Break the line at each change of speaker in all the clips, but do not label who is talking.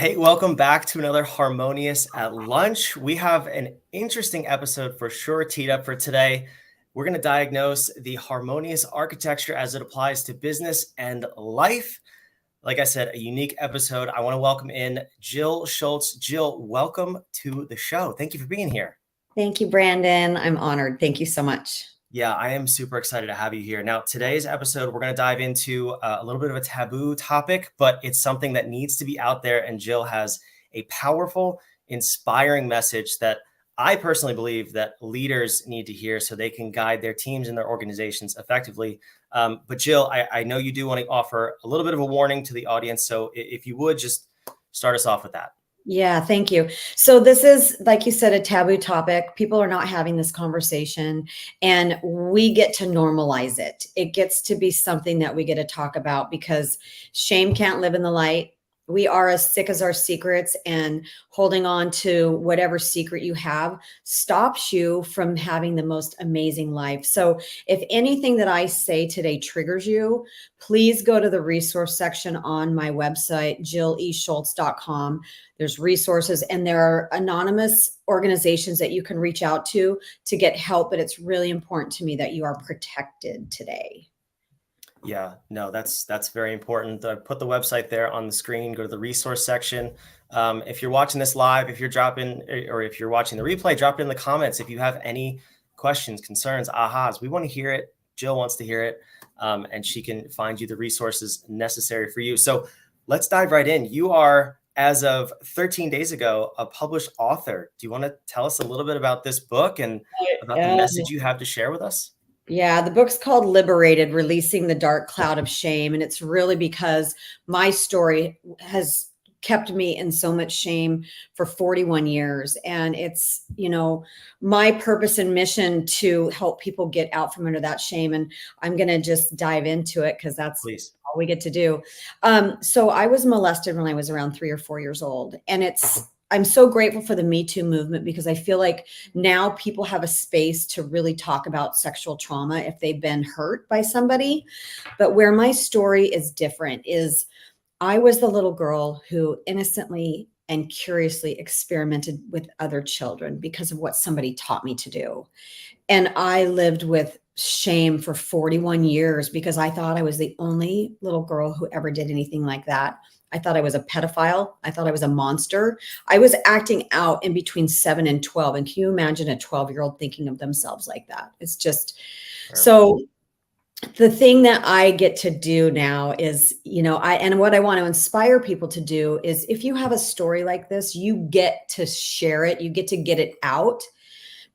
Hey, welcome back to another Harmonious at Lunch. We have an interesting episode for sure teed up for today. We're going to diagnose the harmonious architecture as it applies to business and life. Like I said, a unique episode. I want to welcome in Jill Schultz. Jill, welcome to the show. Thank you for being here.
Thank you, Brandon. I'm honored. Thank you so much.
Yeah, I am super excited to have you here. Now, today's episode, we're going to dive into a little bit of a taboo topic, but it's something that needs to be out there. And Jill has a powerful, inspiring message that I personally believe that leaders need to hear so they can guide their teams and their organizations effectively. But Jill, I know you do want to offer a little bit of a warning to the audience. So if you would just start us off with that.
Yeah, thank you. So this is, like you said, a taboo topic. People are not having this conversation, and we get to normalize it. It gets to be something that we get to talk about because shame can't live in the light. We are as sick as our secrets, and holding on to whatever secret you have stops you from having the most amazing life. So if anything that I say today triggers you, please go to the resource section on my website, jilleschultz.com. There's resources, and there are anonymous organizations that you can reach out to get help. But it's really important to me that you are protected today.
Yeah, no, that's very important. Put the website there on the screen. Go to the resource section. If you're watching this live, if you're if you're watching the replay, drop it in the comments. If you have any questions, concerns, ahas, we want to hear it. Jill wants to hear it, and she can find you the resources necessary for you. So let's dive right in. You are, as of 13 days ago, a published author. Do you want to tell us a little bit about this book and about the message you have to share with us?
Yeah, the book's called Liberated, Releasing the Dark Cloud of Shame. And it's really because my story has kept me in so much shame for 41 years. And it's, my purpose and mission to help people get out from under that shame. And I'm going to just dive into it because that's all we get to do. So I was molested when I was around 3 or 4 years old. And I'm so grateful for the Me Too movement because I feel like now people have a space to really talk about sexual trauma if they've been hurt by somebody. But where my story is different is I was the little girl who innocently and curiously experimented with other children because of what somebody taught me to do. And I lived with shame for 41 years because I thought I was the only little girl who ever did anything like that. I thought I was a pedophile. I thought I was a monster. I was acting out in between 7 and 12. And can you imagine a 12-year-old thinking of themselves like that? It's just so. The thing that I get to do now is, and what I want to inspire people to do is if you have a story like this, you get to share it. You get to get it out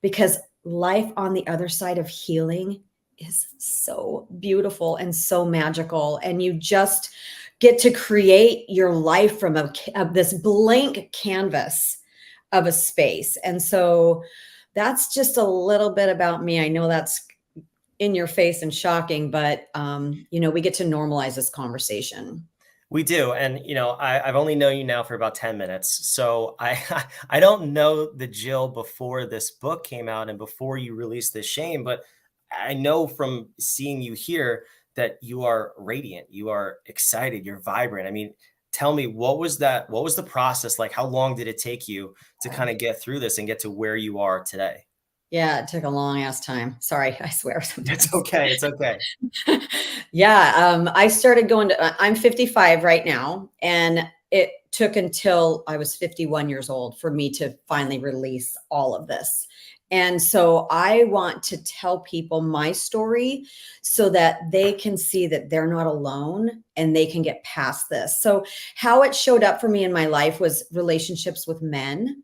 because life on the other side of healing is so beautiful and so magical. And you just get to create your life from this blank canvas of a space. And so that's just a little bit about me. I know that's in your face and shocking, but we get to normalize this conversation.
We do. And, I've only known you now for about 10 minutes. So I don't know the Jill before this book came out and before you released this shame, but I know from seeing you here that you are radiant, you are excited, you're vibrant. I mean, tell me, what was the process like? How long did it take you to kind of get through this and get to where you are today?
Yeah, it took a long ass time. Sorry, I swear sometimes.
It's okay. It's okay.
Yeah, I started I'm 55 right now, and it took until I was 51 years old for me to finally release all of this. And so I want to tell people my story so that they can see that they're not alone and they can get past this. So how it showed up for me in my life was relationships with men.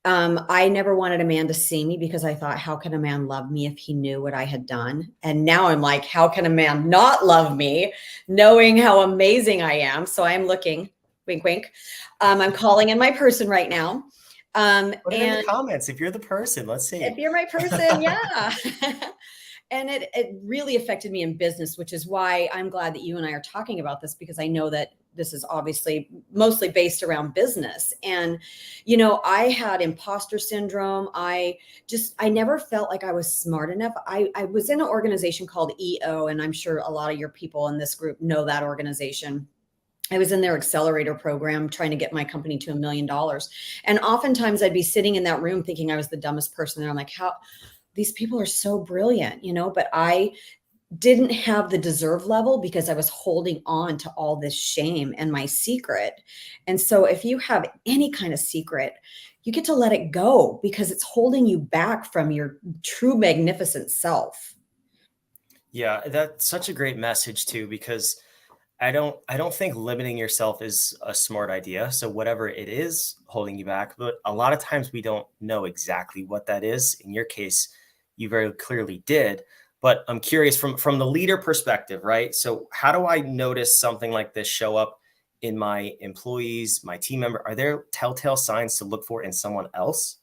I never wanted a man to see me because I thought, how can a man love me if he knew what I had done? And now I'm like, how can a man not love me knowing how amazing I am? So I'm looking, wink, wink. I'm calling in my person right now.
Put it in the comments if you're the person. Let's see.
If you're my person, yeah. And it really affected me in business, which is why I'm glad that you and I are talking about this, because I know that this is obviously mostly based around business. And, I had imposter syndrome. I never felt like I was smart enough. I was in an organization called EO, and I'm sure a lot of your people in this group know that organization. I was in their accelerator program trying to get my company to $1 million. And oftentimes I'd be sitting in that room thinking I was the dumbest person there. I'm like, how these people are so brilliant, but I didn't have the deserve level because I was holding on to all this shame and my secret. And so if you have any kind of secret, you get to let it go because it's holding you back from your true magnificent self.
Yeah, that's such a great message too, because I don't think limiting yourself is a smart idea. So whatever it is holding you back, but a lot of times we don't know exactly what that is. In your case, you very clearly did. But I'm curious from the leader perspective, right? So how do I notice something like this show up in my employees, my team member? Are there telltale signs to look for in someone else?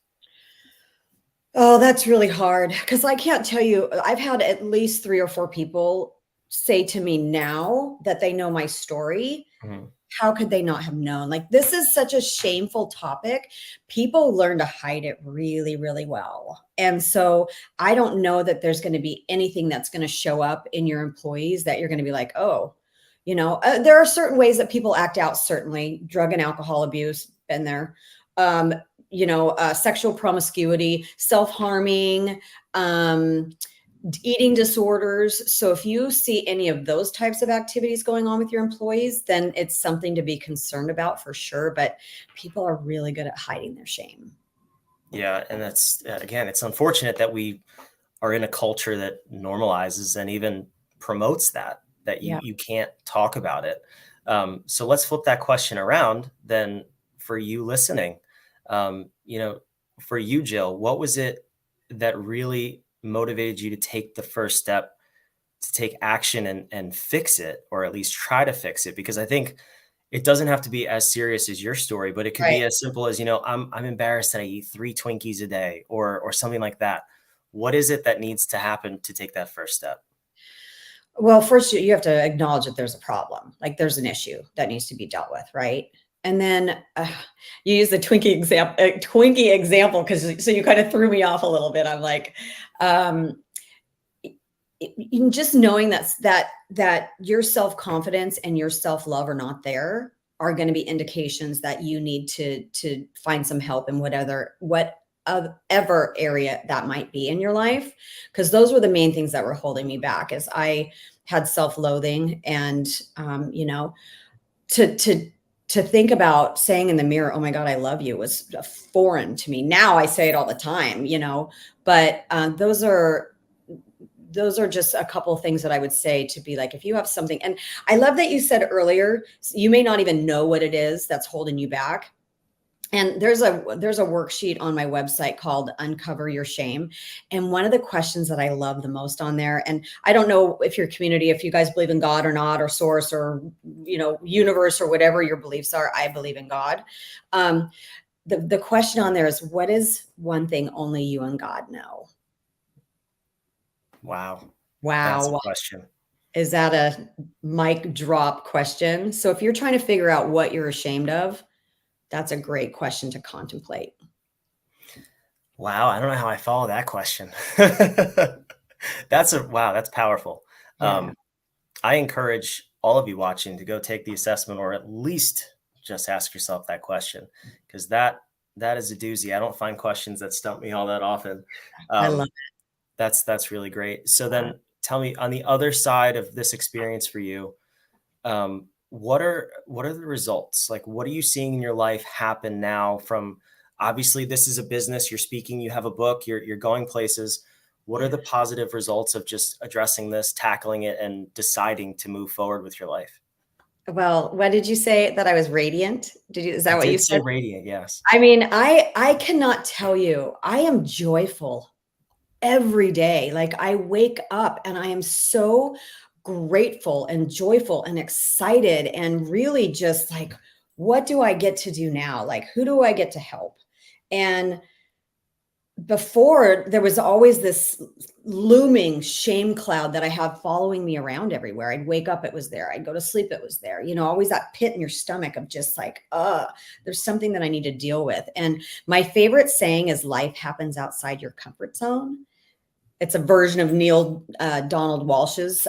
Oh, that's really hard because I can't tell you. I've had at least 3 or 4 people say to me now that they know my story.
Mhm.
How could they not have known? Like, this is such a shameful topic. People learn to hide it really, really well. And so I don't know that there's going to be anything that's going to show up in your employees that you're going to be like, oh, there are certain ways that people act out, certainly drug and alcohol abuse, been there. Um, Sexual promiscuity, self-harming, eating disorders. So if you see any of those types of activities going on with your employees, then it's something to be concerned about for sure. But people are really good at hiding their shame.
Yeah, and that's again, it's unfortunate that we are in a culture that normalizes and even promotes that you
Yeah.
you can't talk about it. So let's flip that question around then for you listening. You know, for you, Jill, what was it that really motivated you to take the first step to take action and fix it, or at least try to fix it? Because I think it doesn't have to be as serious as your story, but it could
Right.
be as simple as, I'm embarrassed that I eat 3 Twinkies a day, or something like that. What is it that needs to happen to take that first step?
Well, first you have to acknowledge that there's a problem, like there's an issue that needs to be dealt with, right? And then you use the Twinkie example because so you kind of threw me off a little bit. I'm like, um, just knowing that your self-confidence and your self-love are not there are going to be indications that you need to find some help in whatever area that might be in your life, because those were the main things that were holding me back. As I had self-loathing, and to think about saying in the mirror, oh my god, I love you, was foreign to me. Now I say it all the time, but those are just a couple of things that I would say, to be like, if you have something. And I love that you said earlier, you may not even know what it is that's holding you back. And there's a worksheet on my website called Uncover Your Shame. And one of the questions that I love the most on there, and I don't know if your community, if you guys believe in God or not, or source, or universe, or whatever your beliefs are, I believe in God. The question on there is, what is one thing only you and God know?
Wow, that's a
Wow.
question.
Is that a mic drop question? So if you're trying to figure out what you're ashamed of, that's a great question to contemplate.
Wow, I don't know how I follow that question. Wow, that's powerful.
Yeah.
Um, I encourage all of you watching to go take the assessment, or at least just ask yourself that question, because that is a doozy. I don't find questions that stump me all that often.
I love
Um, that's really great. So
that.
then tell me, on the other side of this experience for you, what are the results? Like, what are you seeing in your life happen now from, obviously this is a business, you're speaking, you have a book, you're going places. What are the positive results of just addressing this, tackling it, and deciding to move forward with your life?
Well, what did you say, that I was radiant? Is
I
that what you
did say
said?
radiant, yes.
I mean, I cannot tell you, I am joyful every day. Like, I wake up and I am so grateful and joyful and excited, and really just like, what do I get to do now? Like, who do I get to help? And before, there was always this looming shame cloud that I have following me around everywhere. I'd wake up, it was there. I'd go to sleep, it was there. Always that pit in your stomach of just like, there's something that I need to deal with. And my favorite saying is, life happens outside your comfort zone. It's a version of Neil Donald Walsh's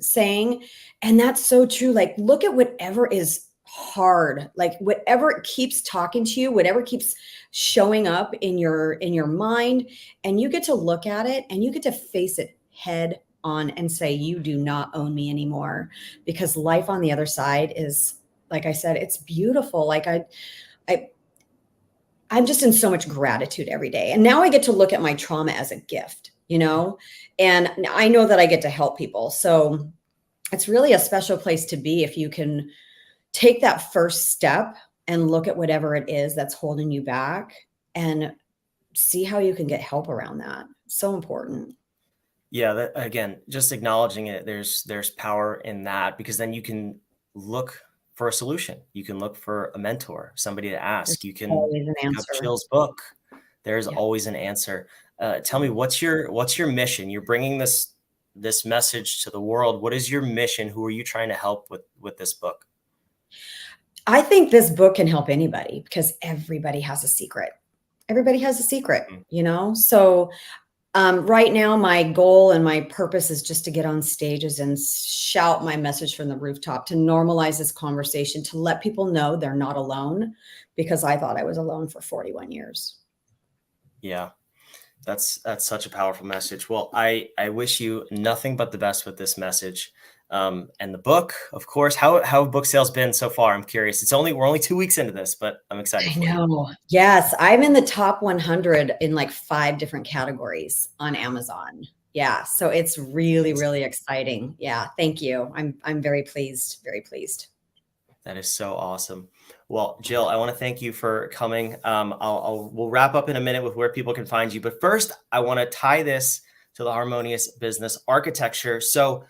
saying. And that's so true. Like, look at whatever is hard, like whatever keeps talking to you, whatever keeps showing up in your mind, and you get to look at it and you get to face it head on and say, you do not own me anymore, because life on the other side is, like I said, it's beautiful. Like I'm just in so much gratitude every day. And now I get to look at my trauma as a gift, and I know that I get to help people. So it's really a special place to be if you can take that first step and look at whatever it is that's holding you back and see how you can get help around that. So important.
Yeah, that, again, just acknowledging it, there's power in that, because then you can look for a solution. You can look for a mentor, somebody to ask. You can
Always an
pick up
answer.
Jill's book. There's
Yeah.
always an answer. Tell me, what's your mission? You're bringing this message to the world. What is your mission? Who are you trying to help with this book?
I think this book can help anybody because everybody has a secret. Everybody has a secret, So right now, my goal and my purpose is just to get on stages and shout my message from the rooftop, to normalize this conversation, to let people know they're not alone, because I thought I was alone for 41 years.
Yeah, that's such a powerful message. Well, I wish you nothing but the best with this message. And the book, of course. How have book sales been so far? I'm curious. We're only 2 weeks into this, but I'm excited
I
for you.
know. Yes, I'm in the top 100 in like 5 different categories on Amazon. Yeah, so it's really, really exciting. Yeah, thank you. I'm very pleased, very pleased.
That is so awesome. Well, Jill, I want to thank you for coming. We'll wrap up in a minute with where people can find you, but first, I want to tie this to the Harmonious business architecture. So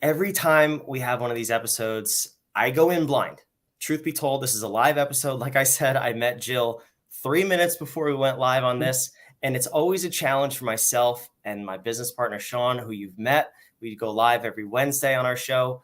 every time we have one of these episodes, I go in blind. Truth be told, this is a live episode. Like I said, I met Jill 3 minutes before we went live on this, and it's always a challenge for myself and my business partner, Sean, who you've met. We go live every Wednesday on our show,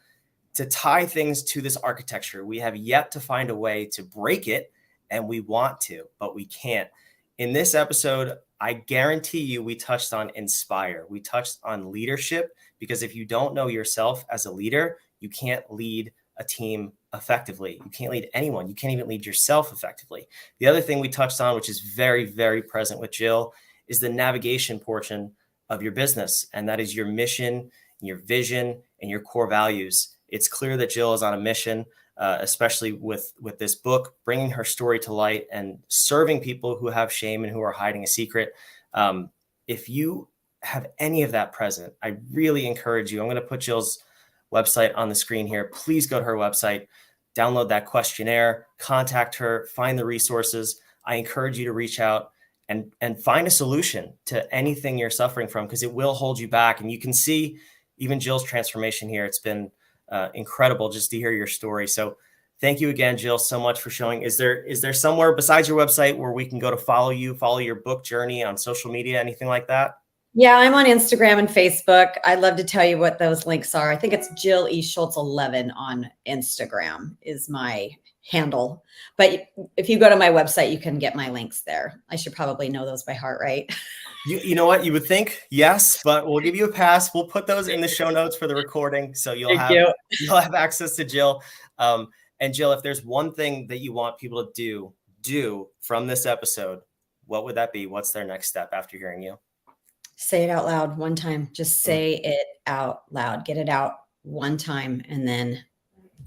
to tie things to this architecture. We have yet to find a way to break it, and we want to, but we can't. In this episode, I guarantee you we touched on inspire. We touched on leadership, because if you don't know yourself as a leader, you can't lead a team effectively. You can't lead anyone. You can't even lead yourself effectively. The other thing we touched on, which is very, very present with Jill, is the navigation portion of your business. And that is your mission, your vision, and your core values. It's clear that Jill is on a mission, especially with this book, bringing her story to light and serving people who have shame and who are hiding a secret. If you have any of that present, I really encourage you. I'm going to put Jill's website on the screen here. Please go to her website, download that questionnaire, contact her, find the resources. I encourage you to reach out and find a solution to anything you're suffering from, because it will hold you back. And you can see even Jill's transformation here. It's been incredible just to hear your story. So thank you again, Jill, so much for showing. Is there somewhere besides your website where we can go to follow your book journey on social media, anything like that?
Yeah, I'm on Instagram and Facebook. I'd love to tell you what those links are. I think it's Jill E. Schultz 11 on Instagram is my handle. But if you go to my website, you can get my links there. I should probably know those by heart, right?
You know what? You would think yes, but we'll give you a pass. We'll put those in the show notes for the recording, so you'll have access to Jill. And Jill, if there's one thing that you want people to do from this episode, what would that be? What's their next step after hearing you?
Say it out loud one time. Just say it out loud. Get it out one time, and then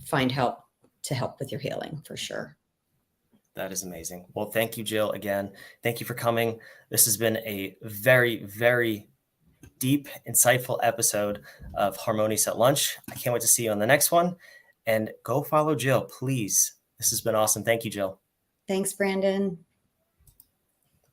find help to help with your healing, for sure.
That is amazing. Well, thank you, Jill, again. Thank you for coming. This has been a very, very deep, insightful episode of Harmonious at Lunch. I can't wait to see you on the next one. And go follow Jill, please. This has been awesome. Thank you, Jill.
Thanks, Brandon.